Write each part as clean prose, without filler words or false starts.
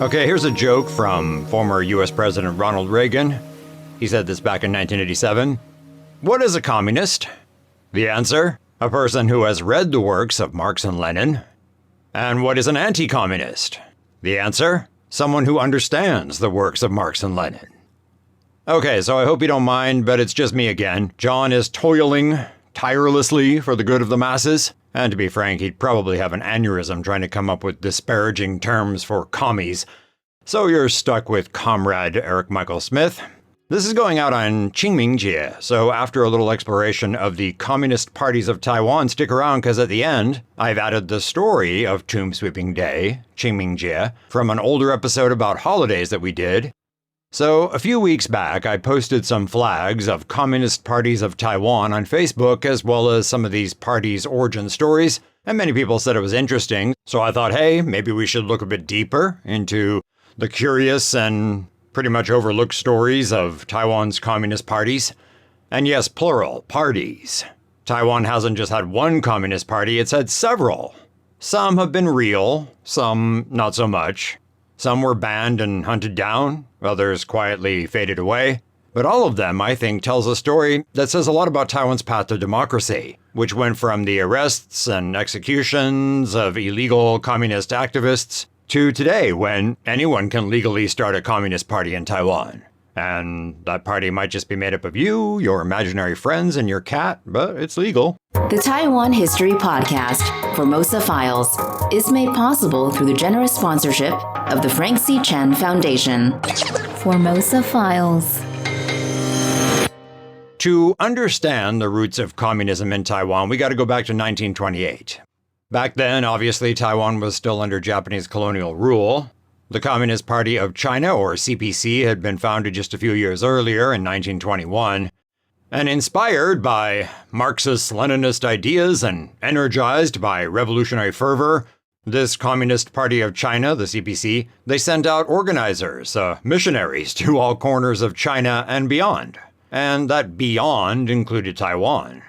Okay, here's a joke from former US President Ronald Reagan. He said this back in 1987. What is a communist? The answer, a person who has read the works of Marx and Lenin. And what is an anti-communist? The answer, someone who understands the works of Marx and Lenin. Okay, so I hope you don't mind, but it's just me again. John is toiling tirelessly for the good of the masses. And to be frank, he'd probably have an aneurysm trying to come up with disparaging terms for commies. So you're stuck with Comrade Eryk Michael Smith. This is going out on Qing Ming Jie, so after a little exploration of the Communist parties of Taiwan, stick around because at the end, I've added the story of Tomb Sweeping Day, Qing Ming Jie, from an older episode about holidays that we did. So a few weeks back, I posted some flags of Communist parties of Taiwan on Facebook, as well as some of these parties' origin stories, and many people said it was interesting, so I thought, hey, maybe we should look a bit deeper into the curious and pretty much overlooked stories of Taiwan's communist parties. And yes, plural, parties. Taiwan hasn't just had one communist party, it's had several. Some have been real, some not so much. Some were banned and hunted down, others quietly faded away. But all of them, I think, tells a story that says a lot about Taiwan's path to democracy, which went from the arrests and executions of illegal communist activists to today, when anyone can legally start a communist party in Taiwan. And that party might just be made up of you, your imaginary friends, and your cat, but it's legal. The Taiwan History Podcast, Formosa Files, is made possible through the generous sponsorship of the Frank C. Chen Foundation. Formosa Files. To understand the roots of communism in Taiwan, we got to go back to 1928. Back then, obviously, Taiwan was still under Japanese colonial rule. The Communist Party of China, or CPC, had been founded just a few years earlier in 1921. And inspired by Marxist-Leninist ideas and energized by revolutionary fervor, this Communist Party of China, the CPC, they sent out organizers, missionaries to all corners of China and beyond. And that beyond included Taiwan.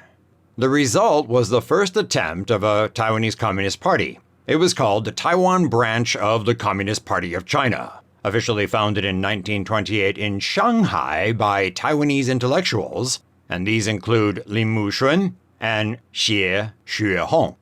The result was the first attempt of a Taiwanese Communist Party. It was called the Taiwan branch of the Communist Party of China, officially founded in 1928 in Shanghai by Taiwanese intellectuals, and these include Lin Mushun and Xie Xuehong.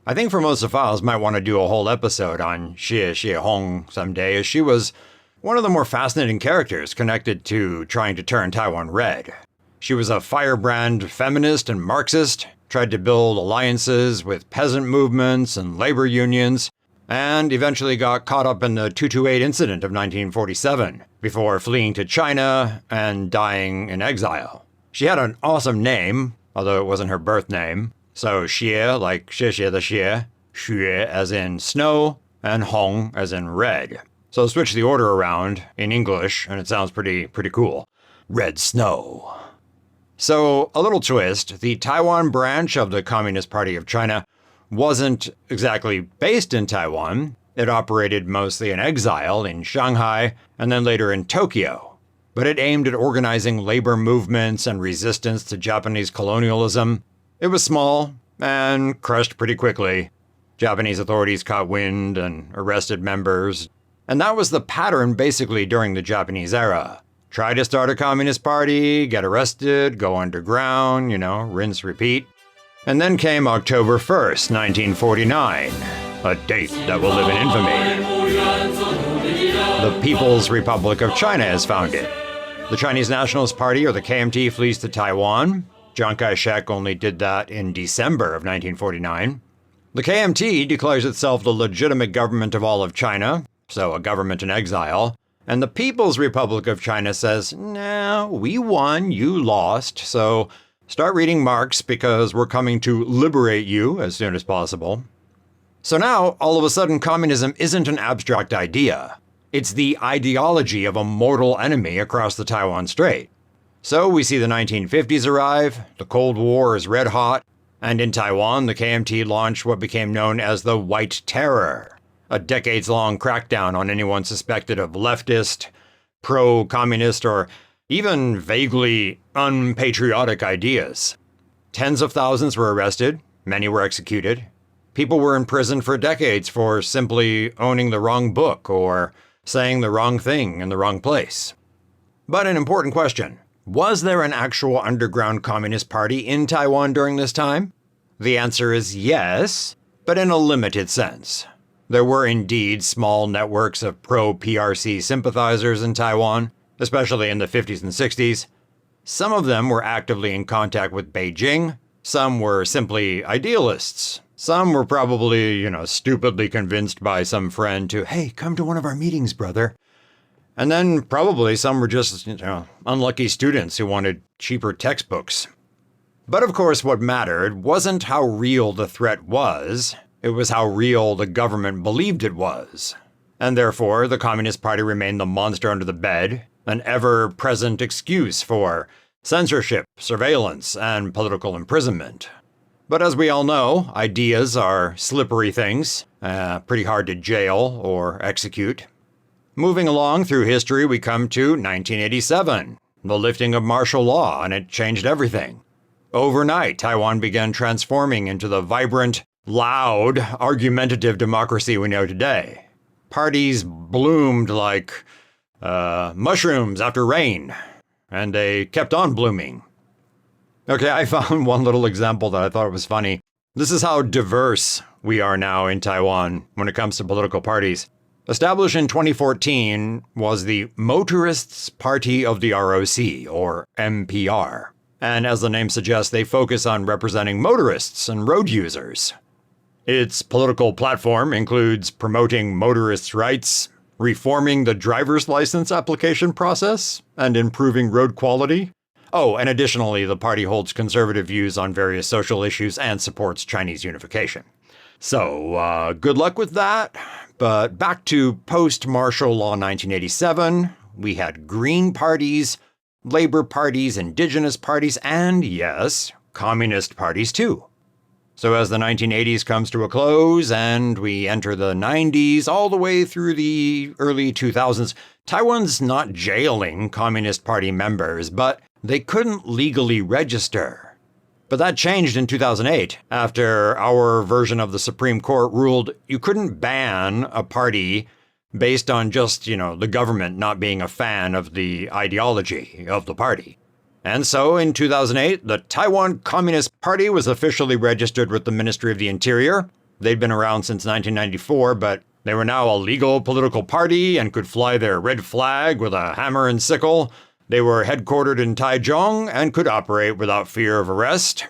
I think Formosa Files might want to do a whole episode on Xie Xuehong someday, as she was one of the more fascinating characters connected to trying to turn Taiwan red. She was a firebrand feminist and Marxist, tried to build alliances with peasant movements and labor unions, and eventually got caught up in the 228 incident of 1947, before fleeing to China and dying in exile. She had an awesome name, although it wasn't her birth name. So Xie, like Xie the Xie, Xue as in snow, and Hong as in red. So switch the order around in English, and it sounds pretty cool. Red snow. So, a little twist, the Taiwan branch of the Communist Party of China wasn't exactly based in Taiwan. It operated mostly in exile in Shanghai and then later in Tokyo. But it aimed at organizing labor movements and resistance to Japanese colonialism. It was small and crushed pretty quickly. Japanese authorities caught wind and arrested members. And that was the pattern basically during the Japanese era. Try to start a communist party, get arrested, go underground, rinse, repeat. And then came October 1st, 1949, a date that will live in infamy. The People's Republic of China is founded. The Chinese Nationalist Party, or the KMT, flees to Taiwan. Chiang Kai-shek only did that in December of 1949. The KMT declares itself the legitimate government of all of China, so a government in exile. And the People's Republic of China says, no, we won, you lost, so start reading Marx because we're coming to liberate you as soon as possible. So now, all of a sudden, communism isn't an abstract idea. It's the ideology of a mortal enemy across the Taiwan Strait. So we see the 1950s arrive, the Cold War is red hot, and in Taiwan, the KMT launched what became known as the White Terror. A decades-long crackdown on anyone suspected of leftist, pro-communist, or even vaguely unpatriotic ideas. Tens of thousands were arrested, many were executed. People were in prison for decades for simply owning the wrong book or saying the wrong thing in the wrong place. But an important question. Was there an actual underground Communist Party in Taiwan during this time? The answer is yes, but in a limited sense. There were indeed small networks of pro-PRC sympathizers in Taiwan, especially in the 50s and 60s. Some of them were actively in contact with Beijing. Some were simply idealists. Some were probably, stupidly convinced by some friend to, hey, come to one of our meetings, brother. And then probably some were just, unlucky students who wanted cheaper textbooks. But of course, what mattered wasn't how real the threat was. It was how real the government believed it was. And therefore, the Communist Party remained the monster under the bed, an ever-present excuse for censorship, surveillance, and political imprisonment. But as we all know, ideas are slippery things, pretty hard to jail or execute. Moving along through history, we come to 1987, the lifting of martial law, and it changed everything. Overnight, Taiwan began transforming into the vibrant, loud, argumentative democracy we know today. Parties bloomed like mushrooms after rain, and they kept on blooming. Okay, I found one little example that I thought was funny. This is how diverse we are now in Taiwan when it comes to political parties. Established in 2014 was the Motorists' Party of the ROC, or MPR. And as the name suggests, they focus on representing motorists and road users. Its political platform includes promoting motorists' rights, reforming the driver's license application process, and improving road quality. Oh, and additionally, the party holds conservative views on various social issues and supports Chinese unification. So, good luck with that. But back to post-martial law 1987, we had Green parties, labor parties, indigenous parties, and yes, communist parties too. So as the 1980s comes to a close and we enter the 90s all the way through the early 2000s, Taiwan's not jailing Communist Party members, but they couldn't legally register. But that changed in 2008 after our version of the Supreme Court ruled you couldn't ban a party based on just, the government not being a fan of the ideology of the party. And so in 2008, the Taiwan Communist Party was officially registered with the Ministry of the Interior. They'd been around since 1994, but they were now a legal political party and could fly their red flag with a hammer and sickle. They were headquartered in Taichung and could operate without fear of arrest.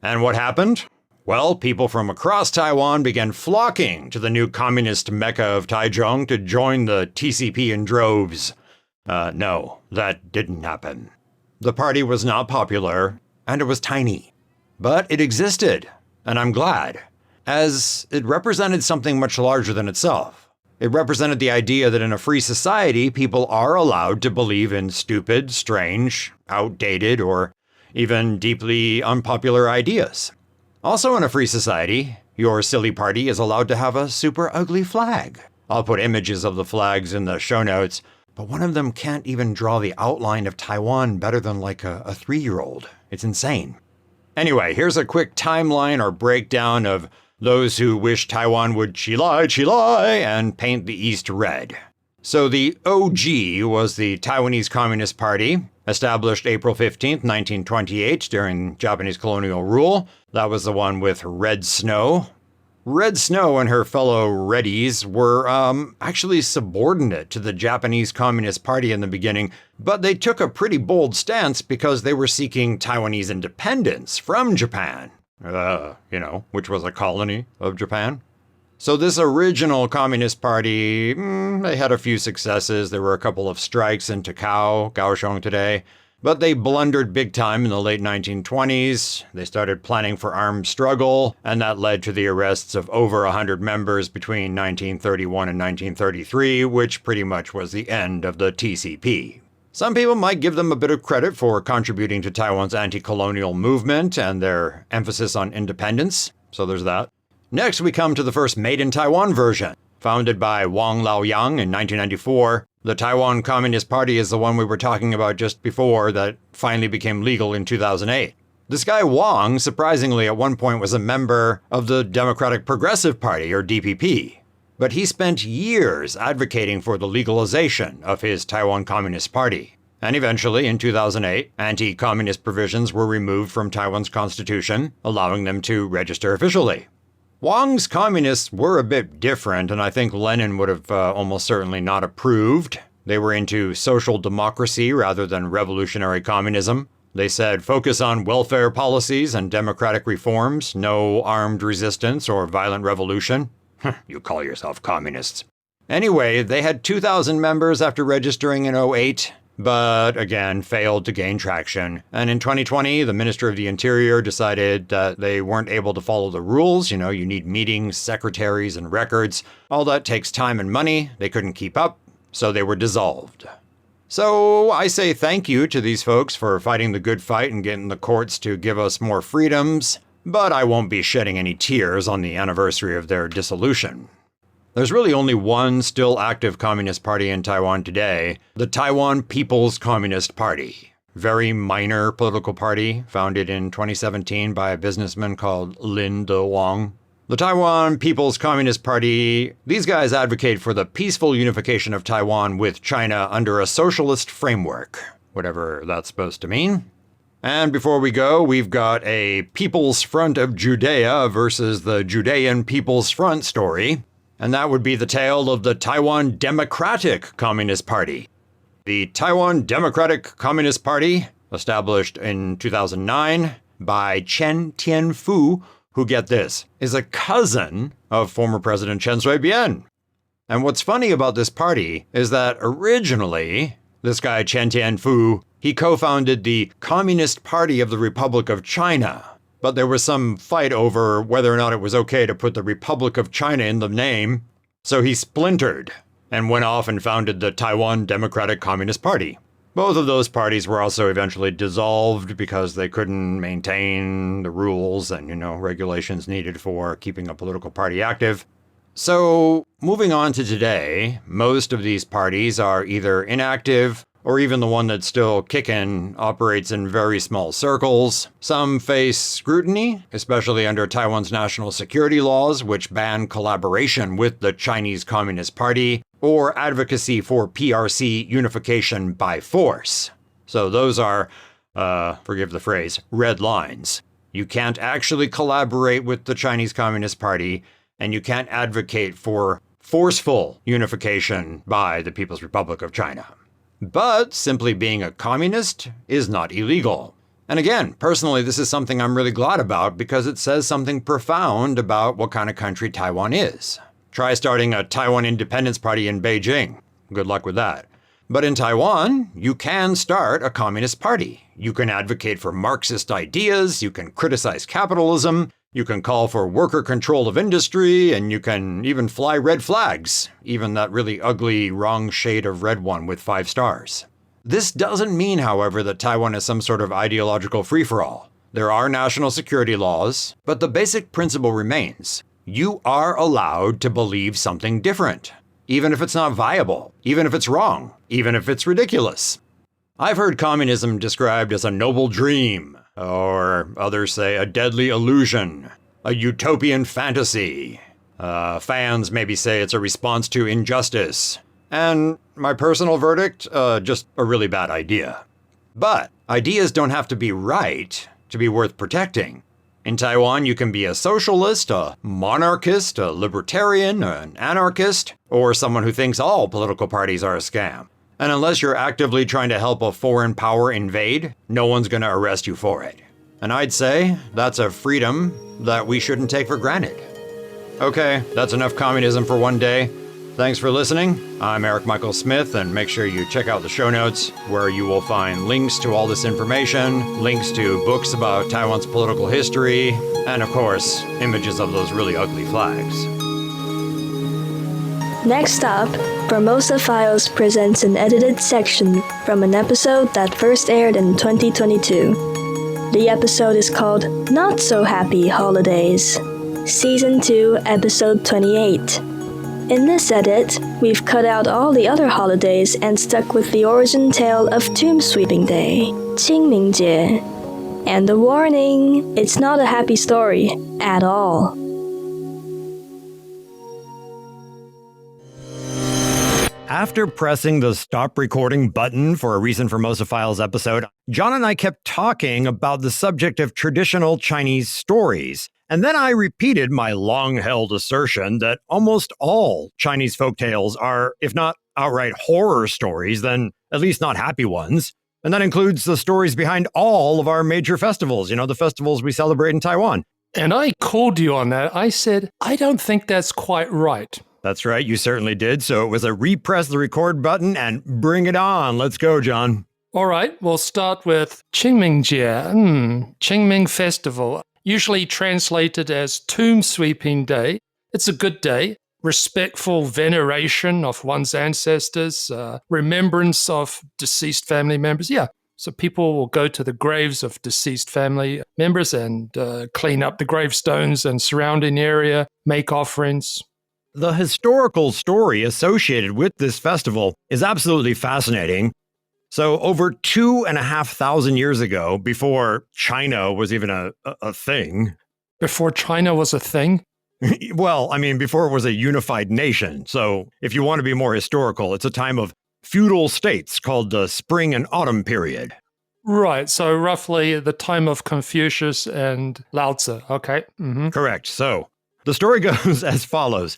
And what happened? Well, people from across Taiwan began flocking to the new communist mecca of Taichung to join the TCP in droves. No, that didn't happen. The party was not popular, and it was tiny. But it existed, and I'm glad, as it represented something much larger than itself. It represented the idea that in a free society, people are allowed to believe in stupid, strange, outdated, or even deeply unpopular ideas. Also in a free society, your silly party is allowed to have a super ugly flag. I'll put images of the flags in the show notes, but one of them can't even draw the outline of Taiwan better than like a 3-year-old. It's insane. Anyway, here's a quick timeline or breakdown of those who wish Taiwan would chilai and paint the East red. So the OG was the Taiwanese Communist Party, established April 15th, 1928 during Japanese colonial rule. That was the one with Red Snow. Red Snow and her fellow Reddies were actually subordinate to the Japanese Communist Party in the beginning, but they took a pretty bold stance because they were seeking Taiwanese independence from Japan. Which was a colony of Japan. So this original Communist Party, they had a few successes. There were a couple of strikes in Kaohsiung today, but they blundered big time in the late 1920s. They started planning for armed struggle, and that led to the arrests of over 100 members between 1931 and 1933, which pretty much was the end of the TCP. Some people might give them a bit of credit for contributing to Taiwan's anti-colonial movement and their emphasis on independence, so there's that. Next, we come to the first Made in Taiwan version. Founded by Wang Laoyang in 1994, the Taiwan Communist Party is the one we were talking about just before that finally became legal in 2008. This guy Wang, surprisingly, at one point was a member of the Democratic Progressive Party, or DPP. but he spent years advocating for the legalization of his Taiwan Communist Party. And eventually, in 2008, anti-communist provisions were removed from Taiwan's constitution, allowing them to register officially. Wang's communists were a bit different, and I think Lenin would have almost certainly not approved. They were into social democracy rather than revolutionary communism. They said focus on welfare policies and democratic reforms, no armed resistance or violent revolution. You call yourself communists. Anyway, they had 2,000 members after registering in 2008, but again, failed to gain traction. And in 2020, the Minister of the Interior decided that they weren't able to follow the rules. You need meetings, secretaries, and records. All that takes time and money. They couldn't keep up, so they were dissolved. So I say thank you to these folks for fighting the good fight and getting the courts to give us more freedoms, but I won't be shedding any tears on the anniversary of their dissolution. There's really only one still active Communist Party in Taiwan today, the Taiwan People's Communist Party. Very minor political party, founded in 2017 by a businessman called Lin De Wang. The Taiwan People's Communist Party, these guys advocate for the peaceful unification of Taiwan with China under a socialist framework, whatever that's supposed to mean. And before we go, we've got a People's Front of Judea versus the Judean People's Front story. And that would be the tale of the Taiwan Democratic Communist Party. The Taiwan Democratic Communist Party, established in 2009 by Chen Tianfu, who, get this, is a cousin of former President Chen Shui-bian. And what's funny about this party is that originally, this guy Chen Tianfu, he co-founded the Communist Party of the Republic of China. But there was some fight over whether or not it was okay to put the Republic of China in the name, so he splintered and went off and founded the Taiwan Democratic Communist Party. Both of those parties were also eventually dissolved because they couldn't maintain the rules and, regulations needed for keeping a political party active. So, moving on to today, most of these parties are either inactive, or even the one that's still kicking operates in very small circles. Some face scrutiny, especially under Taiwan's national security laws, which ban collaboration with the Chinese Communist Party, or advocacy for PRC unification by force. So those are, forgive the phrase, red lines. You can't actually collaborate with the Chinese Communist Party, and you can't advocate for forceful unification by the People's Republic of China. But simply being a communist is not illegal. And again, personally, this is something I'm really glad about because it says something profound about what kind of country Taiwan is. Try starting a Taiwan Independence Party in Beijing. Good luck with that. But in Taiwan, you can start a communist party. You can advocate for Marxist ideas, you can criticize capitalism, you can call for worker control of industry, and you can even fly red flags, even that really ugly, wrong shade of red one with 5 stars. This doesn't mean, however, that Taiwan is some sort of ideological free-for-all. There are national security laws, but the basic principle remains. You are allowed to believe something different, even if it's not viable, even if it's wrong, even if it's ridiculous. I've heard communism described as a noble dream, or others say a deadly illusion, a utopian fantasy. Fans maybe say it's a response to injustice. And my personal verdict, just a really bad idea. But ideas don't have to be right to be worth protecting. In Taiwan, you can be a socialist, a monarchist, a libertarian, an anarchist, or someone who thinks all political parties are a scam. And unless you're actively trying to help a foreign power invade, no one's going to arrest you for it. And I'd say that's a freedom that we shouldn't take for granted. Okay, that's enough communism for one day. Thanks for listening. I'm Eryk Michael Smith, and make sure you check out the show notes, where you will find links to all this information, links to books about Taiwan's political history, and of course, images of those really ugly flags. Next up, Formosa Files presents an edited section from an episode that first aired in 2022. The episode is called Not So Happy Holidays, Season 2, Episode 28. In this edit, we've cut out all the other holidays and stuck with the origin tale of Tomb Sweeping Day, Qing Ming Jie. And a warning, it's not a happy story at all. After pressing the stop recording button for a recent Formosa Files episode, John and I kept talking about the subject of traditional Chinese stories. And then I repeated my long-held assertion that almost all Chinese folktales are, if not outright horror stories, then at least not happy ones. And that includes the stories behind all of our major festivals, the festivals we celebrate in Taiwan. And I called you on that. I said, I don't think that's quite right. That's right, you certainly did. So it was a repress the record button and bring it on. Let's go, John. All right, we'll start with Qing Ming Jie, Qing Ming Festival, usually translated as Tomb Sweeping Day. It's a good day, respectful veneration of one's ancestors, remembrance of deceased family members. Yeah, so people will go to the graves of deceased family members and clean up the gravestones and surrounding area, make offerings. The historical story associated with this festival is absolutely fascinating. So over 2,500 years ago, before China was even a thing. Before China was a thing? Well, before it was a unified nation. So if you want to be more historical, it's a time of feudal states called the Spring and Autumn period. Right, so roughly the time of Confucius and Lao Tzu, okay? Mm-hmm. Correct. So the story goes as follows.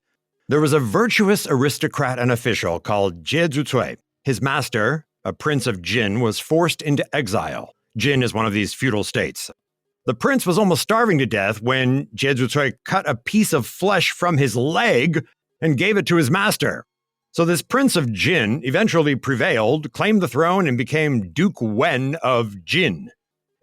There was a virtuous aristocrat and official called Jie Zhucui. His master, a prince of Jin, was forced into exile. Jin is one of these feudal states. The prince was almost starving to death when Jie Zhucui cut a piece of flesh from his leg and gave it to his master. So this prince of Jin eventually prevailed, claimed the throne, and became Duke Wen of Jin.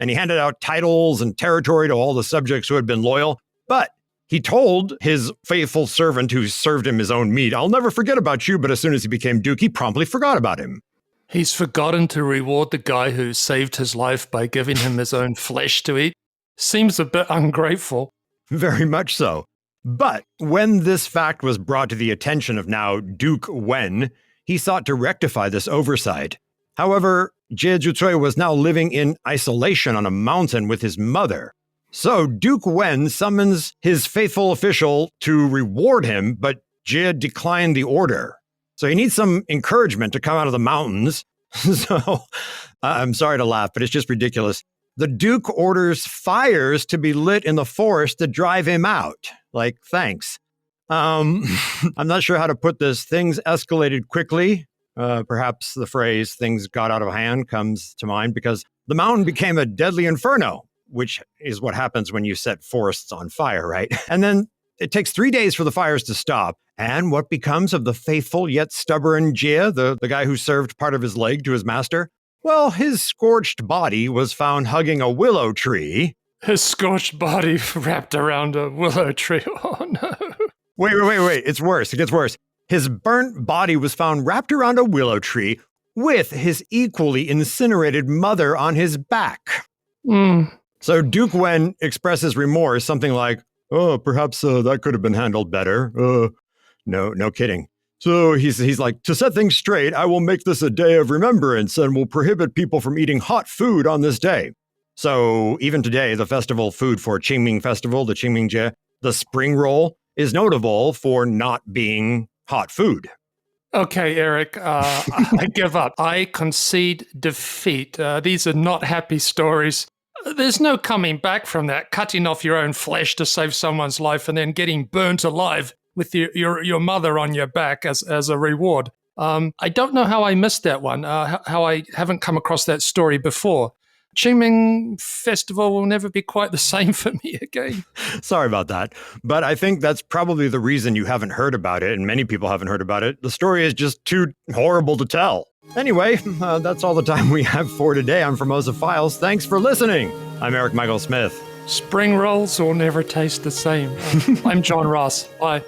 And he handed out titles and territory to all the subjects who had been loyal. But he told his faithful servant who served him his own meat, "I'll never forget about you," but as soon as he became duke, he promptly forgot about him. He's forgotten to reward the guy who saved his life by giving him his own flesh to eat. Seems a bit ungrateful. Very much so. But when this fact was brought to the attention of now Duke Wen, he sought to rectify this oversight. However, Jie Zhucui was now living in isolation on a mountain with his mother. So Duke Wen summons his faithful official to reward him, but Jie declined the order. So he needs some encouragement to come out of the mountains. So I'm sorry to laugh, but it's just ridiculous. The Duke orders fires to be lit in the forest to drive him out. Like, thanks. I'm not sure how to put this. Things escalated quickly. Perhaps the phrase "things got out of hand" comes to mind because the mountain became a deadly inferno, which is what happens when you set forests on fire, right? And then it takes 3 days for the fires to stop. And what becomes of the faithful yet stubborn Jie, the guy who served part of his leg to his master? Well, his scorched body was found hugging a willow tree. His scorched body wrapped around a willow tree. Oh, no. Wait. It's worse. It gets worse. His burnt body was found wrapped around a willow tree with his equally incinerated mother on his back. So Duke Wen expresses remorse, something like, "Oh, perhaps that could have been handled better." No kidding. So he's like, "To set things straight, I will make this a day of remembrance and will prohibit people from eating hot food on this day." So even today, the festival food for Qing Ming Festival, the Qing Ming Jie, the spring roll, is notable for not being hot food. Okay, Eryk, I give up. I concede defeat. These are not happy stories. There's no coming back from that, cutting off your own flesh to save someone's life and then getting burnt alive with your mother on your back as a reward. I don't know how I missed that one, how I haven't come across that story before. Qing Ming Festival will never be quite the same for me again. Sorry about that. But I think that's probably the reason you haven't heard about it, and many people haven't heard about it. The story is just too horrible to tell. Anyway, that's all the time we have for today on Formosa Files. Thanks for listening. I'm Eryk Michael Smith. Spring rolls will never taste the same. I'm John Ross. Bye.